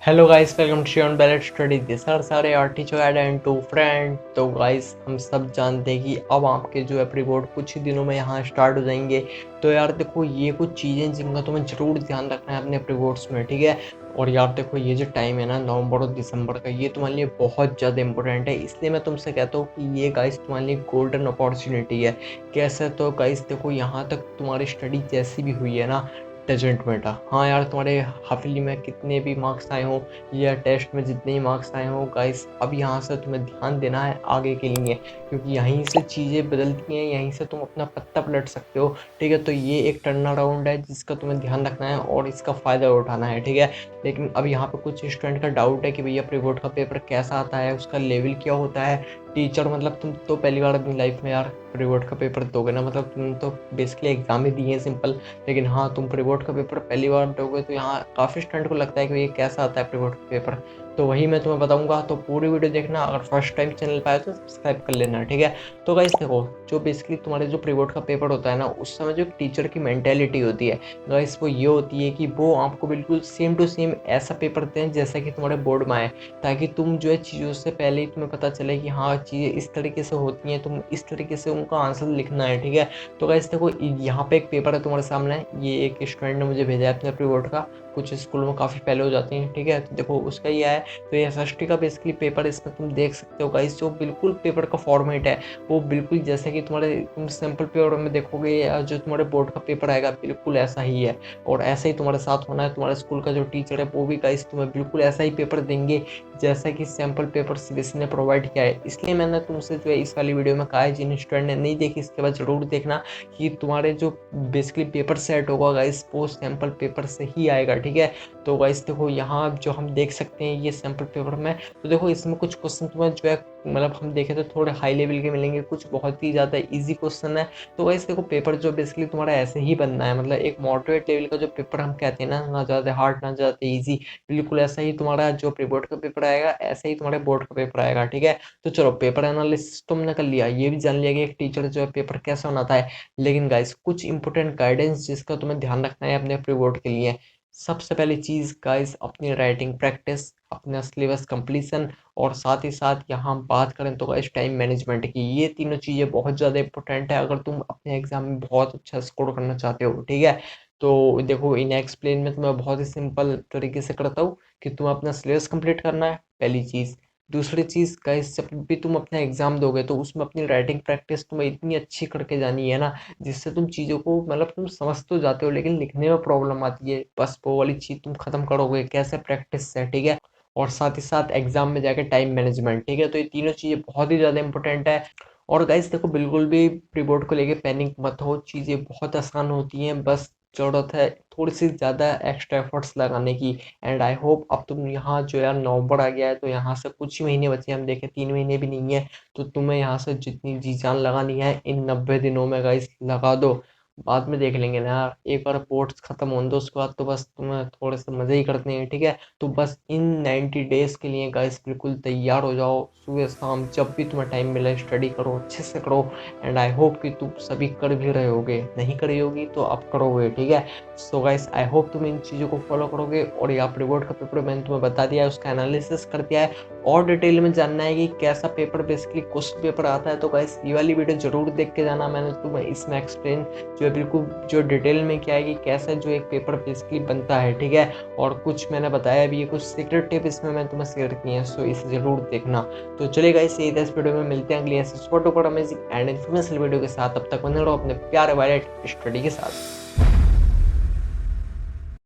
Hello guys, welcome to Shyon ballet study this are सारे are teacher ed and two friend. तो guys, हम सब जानते हैं कि अब आपके जो है प्री बोर्ड कुछ ही दिनों में यहाँ स्टार्ट हो जाएंगे। तो यार देखो, ये कुछ चीज़ें जिनका तुम्हें ज़रूर ध्यान रखना है अपने प्री बोर्ड्स में, ठीक है। और यार देखो, ये जो टाइम है ना, नवंबर और दिसंबर का, ये तुम्हारे लिए बहुत ज़्यादा इंपॉर्टेंट है। इसलिए मैं तुमसे कहता हूँ कि ये गाइस तुम्हारे लिए गोल्डन अपॉर्चुनिटी है। कैसे? तो गाइस देखो, यहाँ तक तुम्हारी स्टडी जैसी भी हुई है ना, डजेंट मैटर। हाँ यार, तुम्हारे हाफिली में कितने भी मार्क्स आए हों या टेस्ट में जितने ही मार्क्स आए हों, गाइस अब यहाँ से तुम्हें ध्यान देना है आगे के लिए, क्योंकि यहीं से चीज़ें बदलती हैं, यहीं से तुम अपना पत्ता पलट सकते हो, ठीक है। तो ये एक टर्न अराउंड है जिसका तुम्हें ध्यान रखना है और इसका फ़ायदा उठाना है, ठीक है। लेकिन अब यहाँ पे कुछ स्टूडेंट का डाउट है कि भैया प्री बोर्ड का पेपर कैसा आता है, उसका लेवल क्या होता है। टीचर मतलब तुम तो पहली बार अपनी लाइफ में यार प्री बोर्ड का पेपर दोगे ना, मतलब तुम तो बेसिकली एग्जाम ही दिए हैं सिंपल। लेकिन हाँ, तुम प्री बोर्ड का पेपर पहली बार दोगे तो यहाँ काफ़ी स्टूडेंट को लगता है कि ये कैसा आता है प्री बोर्ड का पेपर। तो वही मैं तुम्हें बताऊंगा, तो पूरी वीडियो देखना। अगर फर्स्ट टाइम चैनल पे आए तो सब्सक्राइब कर लेना, ठीक है। तो गाइस देखो, जो बेसिकली तुम्हारे जो प्री बोर्ड का पेपर होता है ना, उस समय जो टीचर की मेंटेलिटी होती है गाइस, वो ये होती है कि वो आपको बिल्कुल सेम टू सेम ऐसा पेपर दें जैसा कि तुम्हारे बोर्ड में आए, ताकि तुम जो है चीज़ों से पहले ही तुम्हें पता चले कि हाँ, चीज़ें इस तरीके से होती हैं, तुम इस तरीके से उनका आंसर लिखना है, ठीक है। तो गाइस देखो, यहाँ पे एक पेपर है तुम्हारे सामने, ये एक स्टूडेंट ने मुझे भेजा है अपने प्री बोर्ड का। कुछ स्कूलों में काफ़ी पहले हो जाती हैं, ठीक है। तो देखो उसका ये है। तो ये एसएसटी का बेसिकली पेपर, इसमें तुम देख सकते हो गाइस, जो बिल्कुल पेपर का फॉर्मेट है वो बिल्कुल जैसे कि तुम सैम्पल पेपर में देखोगे या जो तुम्हारे बोर्ड का पेपर आएगा, बिल्कुल ऐसा ही है। और ऐसा ही तुम्हारे साथ होना है। तुम्हारे स्कूल का जो टीचर है वो भी गाइस तुम्हें बिल्कुल ऐसा ही पेपर देंगे जैसा कि सैम्पल पेपर सीबीएसई ने प्रोवाइड किया है। इसलिए मैंने तुमसे जो है इस वाली वीडियो में कहा है, जिन स्टूडेंट ने नहीं देखी इसके बाद जरूर देखना, कि तुम्हारे जो बेसिकली पेपर सेट होगा गाइस, वो सैम्पल पेपर से ही आएगा, ठीक है। तो गाइस देखो, यहाँ जो हम देख सकते हैं ये सैम्पल पेपर में, तो देखो इसमें कुछ क्वेश्चन तुम्हें जो है, मतलब हम देखें तो थोड़े हाई लेवल के मिलेंगे, कुछ बहुत ही ज़्यादा इजी क्वेश्चन है। तो गाइस देखो, पेपर जो बेसिकली तुम्हारा ऐसे ही बनना है, मतलब एक मॉडरेट लेवल का जो पेपर हम कहते हैं ना ज़्यादा हार्ड ना ज़्यादा इजी, बिल्कुल ऐसा ही तुम्हारा जो प्री बोर्ड का पेपर आएगा, ऐसे ही तुम्हारे बोर्ड का पेपर आएगा, ठीक है। तो चलो, पेपर एनालिसिस तुमने कर लिया, ये भी जान लिया कि एक टीचर जो है पेपर कैसा बनाता है। लेकिन गाइस, कुछ इंपॉर्टेंट गाइडेंस जिसका तुम्हें ध्यान रखना है अपने प्री बोर्ड के लिए। सबसे पहली चीज़ गाइस, अपनी राइटिंग प्रैक्टिस, अपना सिलेबस कंप्लीशन, और साथ ही साथ यहाँ हम बात करें तो गाइस टाइम मैनेजमेंट की, ये तीनों चीज़ें बहुत ज़्यादा इंपॉर्टेंट है अगर तुम अपने एग्जाम में बहुत अच्छा स्कोर करना चाहते हो, ठीक है। तो देखो, इन एक्सप्लेन में तुम्हें बहुत ही सिंपल तरीके से करता हूँ कि तुम्हें अपना सिलेबस कंप्लीट करना है, पहली चीज़। दूसरी चीज़ गाइस, जब भी तुम अपना एग्जाम दोगे तो उसमें अपनी राइटिंग प्रैक्टिस तुम्हें इतनी अच्छी करके जानी है ना, जिससे तुम चीज़ों को, मतलब तुम समझ तो जाते हो लेकिन लिखने में प्रॉब्लम आती है, बस वो वाली चीज़ तुम खत्म करोगे कैसे? प्रैक्टिस से, ठीक है। और साथ ही साथ एग्जाम में जाके टाइम मैनेजमेंट, ठीक है। तो ये तीनों चीज़ें बहुत ही ज़्यादा इंपॉर्टेंट है। और गाइस देखो, बिल्कुल भी प्री बोर्ड को लेके पैनिक मत हो, चीज़ें बहुत आसान होती हैं, बस ज़रूरत है थोड़ी सी ज़्यादा एक्स्ट्रा एफर्ट्स लगाने की। एंड आई होप, अब तुम यहाँ जो यार नवंबर आ गया है तो यहाँ से कुछ ही महीने बचे हैं, हम देखें 3 महीने भी नहीं है। तो तुम्हें यहाँ से जितनी जी जान लगानी है इन 90 दिनों में गाइस लगा दो। बाद में देख लेंगे ना यार, एक बार पोर्ट्स खत्म होने दो, उसके बाद तो बस तुम्हें थोड़े से मज़े ही करते हैं, ठीक है। तो बस इन 90 डेज के लिए गाइस बिल्कुल तैयार हो जाओ, सुबह शाम जब भी तुम्हें टाइम मिले स्टडी करो, अच्छे से करो। एंड आई होप कि तुम सभी कर भी रहे होगे, नहीं करी होगी तो अब करोगे, ठीक है। सो गाइस, आई होप तुम इन चीज़ों को फॉलो करोगे। और यहाँ रिवॉर्ड का पेपर मैंने तुम्हें बता दिया है, उसका एनालिसिस कर दिया है। और डिटेल में जानना है कि कैसा पेपर बेसिकली क्वेश्चन पेपर आता है, तो गाइस ये वाली वीडियो जरूर देख के जाना। मैंने तुम्हें इसमें एक्सप्लेन जो है बिल्कुल जो डिटेल में क्या है कि कैसा जो एक पेपर बेसिकली बनता है, ठीक है। और कुछ मैंने बताया भी है, कुछ सीक्रेट टिप इसमें मैं तुम्हें शेयर किए हैं, सो इसे जरूर देखना। तो चलेगा, इसे इस वीडियो में मिलते हैं अगली ऐसी super duper amazing and information video के साथ। तब तक बने रहो अपने प्यारे वाले स्टडी के साथ।